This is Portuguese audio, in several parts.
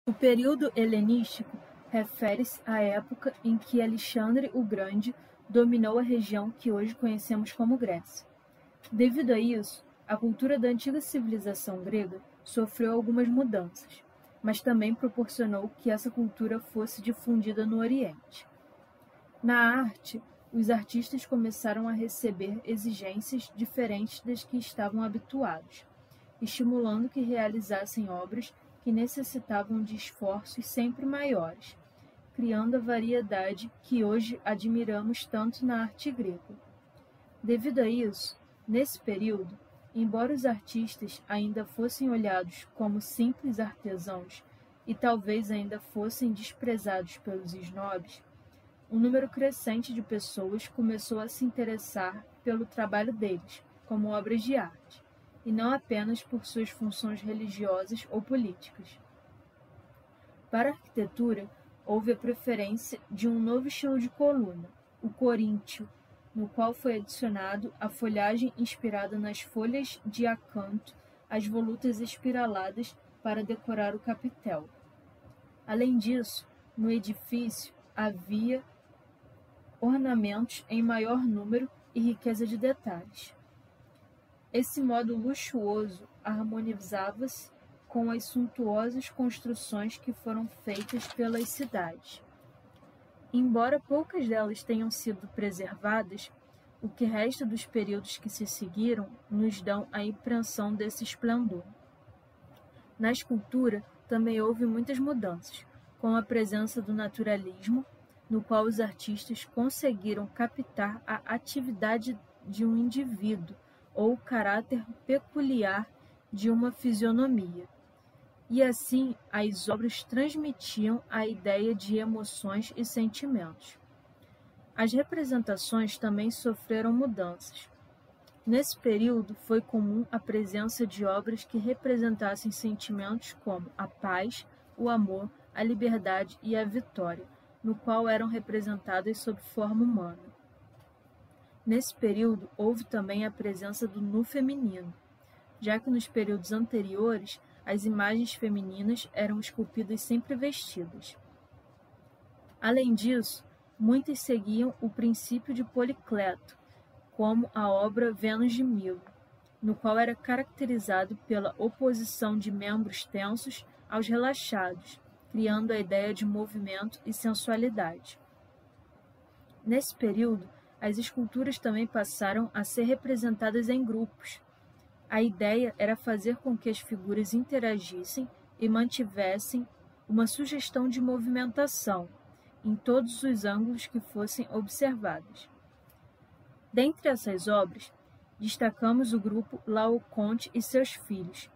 O período helenístico refere-se à época em que Alexandre o Grande dominou a região que hoje conhecemos como Grécia. Devido a isso, a cultura da antiga civilização grega sofreu algumas mudanças, mas também proporcionou que essa cultura fosse difundida no Oriente. Na arte, os artistas começaram a receber exigências diferentes das que estavam habituados, estimulando que realizassem obras que necessitavam de esforços sempre maiores, criando a variedade que hoje admiramos tanto na arte grega. Devido a isso, nesse período, embora os artistas ainda fossem olhados como simples artesãos e talvez ainda fossem desprezados pelos esnobes, um número crescente de pessoas começou a se interessar pelo trabalho deles como obras de arte, e não apenas por suas funções religiosas ou políticas. Para a arquitetura, houve a preferência de um novo estilo de coluna, o coríntio, no qual foi adicionado a folhagem inspirada nas folhas de acanto, as volutas espiraladas para decorar o capitel. Além disso, no edifício havia ornamentos em maior número e riqueza de detalhes. Esse modo luxuoso harmonizava-se com as suntuosas construções que foram feitas pelas cidades. Embora poucas delas tenham sido preservadas, o que resta dos períodos que se seguiram nos dão a impressão desse esplendor. Na escultura também houve muitas mudanças, com a presença do naturalismo, no qual os artistas conseguiram captar a atividade de um indivíduo ou o caráter peculiar de uma fisionomia. E assim, as obras transmitiam a ideia de emoções e sentimentos. As representações também sofreram mudanças. Nesse período, foi comum a presença de obras que representassem sentimentos como a paz, o amor, a liberdade e a vitória, no qual eram representadas sob forma humana. Nesse período, houve também a presença do nu feminino, já que nos períodos anteriores, as imagens femininas eram esculpidas sempre vestidas. Além disso, muitas seguiam o princípio de Policleto, como a obra Vênus de Milo, no qual era caracterizado pela oposição de membros tensos aos relaxados, criando a ideia de movimento e sensualidade. Nesse período, as esculturas também passaram a ser representadas em grupos. A ideia era fazer com que as figuras interagissem e mantivessem uma sugestão de movimentação em todos os ângulos que fossem observados. Dentre essas obras, destacamos o grupo Laocoonte e seus filhos,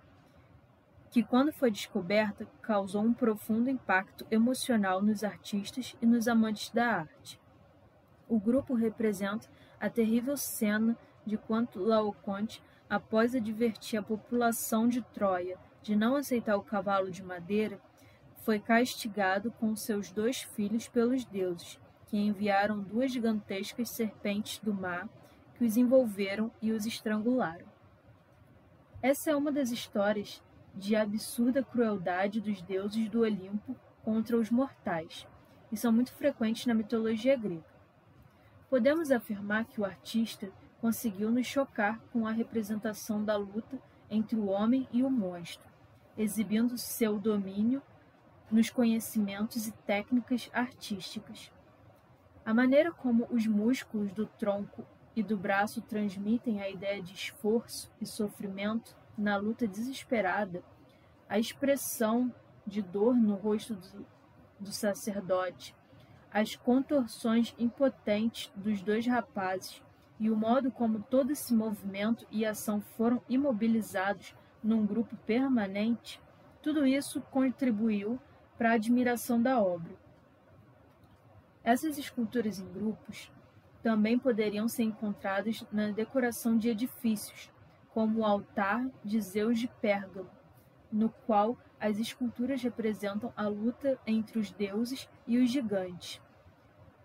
que, quando foi descoberta, causou um profundo impacto emocional nos artistas e nos amantes da arte. O grupo representa a terrível cena de quando Laocoonte, após advertir a população de Troia de não aceitar o cavalo de madeira, foi castigado com seus 2 filhos pelos deuses, que enviaram 2 gigantescas serpentes do mar que os envolveram e os estrangularam. Essa é uma das histórias de absurda crueldade dos deuses do Olimpo contra os mortais, e são muito frequentes na mitologia grega. Podemos afirmar que o artista conseguiu nos chocar com a representação da luta entre o homem e o monstro, exibindo seu domínio nos conhecimentos e técnicas artísticas. A maneira como os músculos do tronco e do braço transmitem a ideia de esforço e sofrimento na luta desesperada, a expressão de dor no rosto do sacerdote, as contorções impotentes dos 2 rapazes e o modo como todo esse movimento e ação foram imobilizados num grupo permanente, tudo isso contribuiu para a admiração da obra. Essas esculturas em grupos também poderiam ser encontradas na decoração de edifícios, como o altar de Zeus de Pérgamo, no qual as esculturas representam a luta entre os deuses e os gigantes.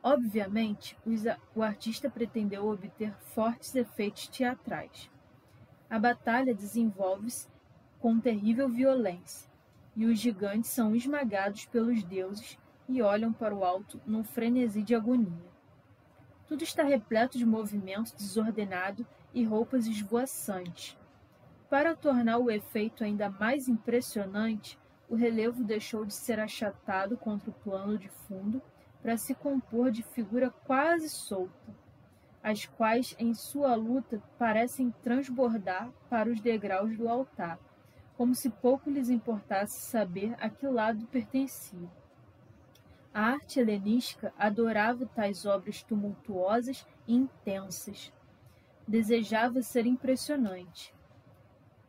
Obviamente, o artista pretendeu obter fortes efeitos teatrais. A batalha desenvolve-se com terrível violência, e os gigantes são esmagados pelos deuses e olham para o alto num frenesi de agonia. Tudo está repleto de movimento desordenado e roupas esvoaçantes. Para tornar o efeito ainda mais impressionante, o relevo deixou de ser achatado contra o plano de fundo para se compor de figura quase solta, as quais, em sua luta, parecem transbordar para os degraus do altar, como se pouco lhes importasse saber a que lado pertenciam. A arte helenística adorava tais obras tumultuosas e intensas. Desejava ser impressionante.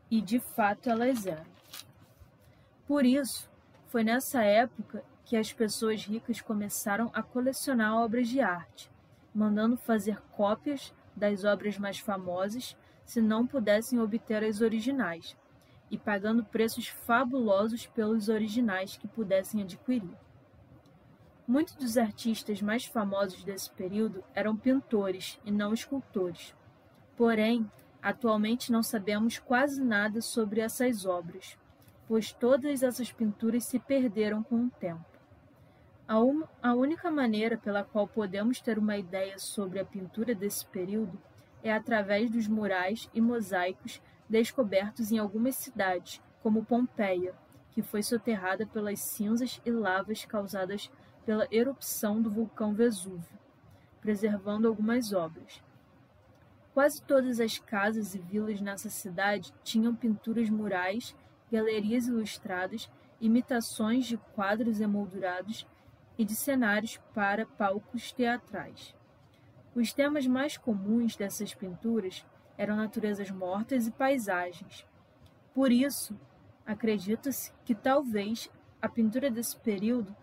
E, de fato, elas eram. Por isso, foi nessa época que as pessoas ricas começaram a colecionar obras de arte, mandando fazer cópias das obras mais famosas se não pudessem obter as originais, e pagando preços fabulosos pelos originais que pudessem adquirir. Muitos dos artistas mais famosos desse período eram pintores e não escultores. Porém, atualmente não sabemos quase nada sobre essas obras, pois todas essas pinturas se perderam com o tempo. A única maneira pela qual podemos ter uma ideia sobre a pintura desse período é através dos murais e mosaicos descobertos em algumas cidades, como Pompeia, que foi soterrada pelas cinzas e lavas causadas pela erupção do vulcão Vesúvio, preservando algumas obras. Quase todas as casas e vilas nessa cidade tinham pinturas murais, galerias ilustradas, imitações de quadros emoldurados e de cenários para palcos teatrais. Os temas mais comuns dessas pinturas eram naturezas mortas e paisagens. Por isso, acredita-se que talvez a pintura desse período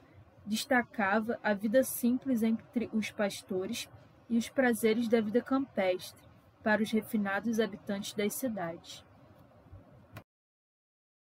destacava a vida simples entre os pastores e os prazeres da vida campestre para os refinados habitantes das cidades.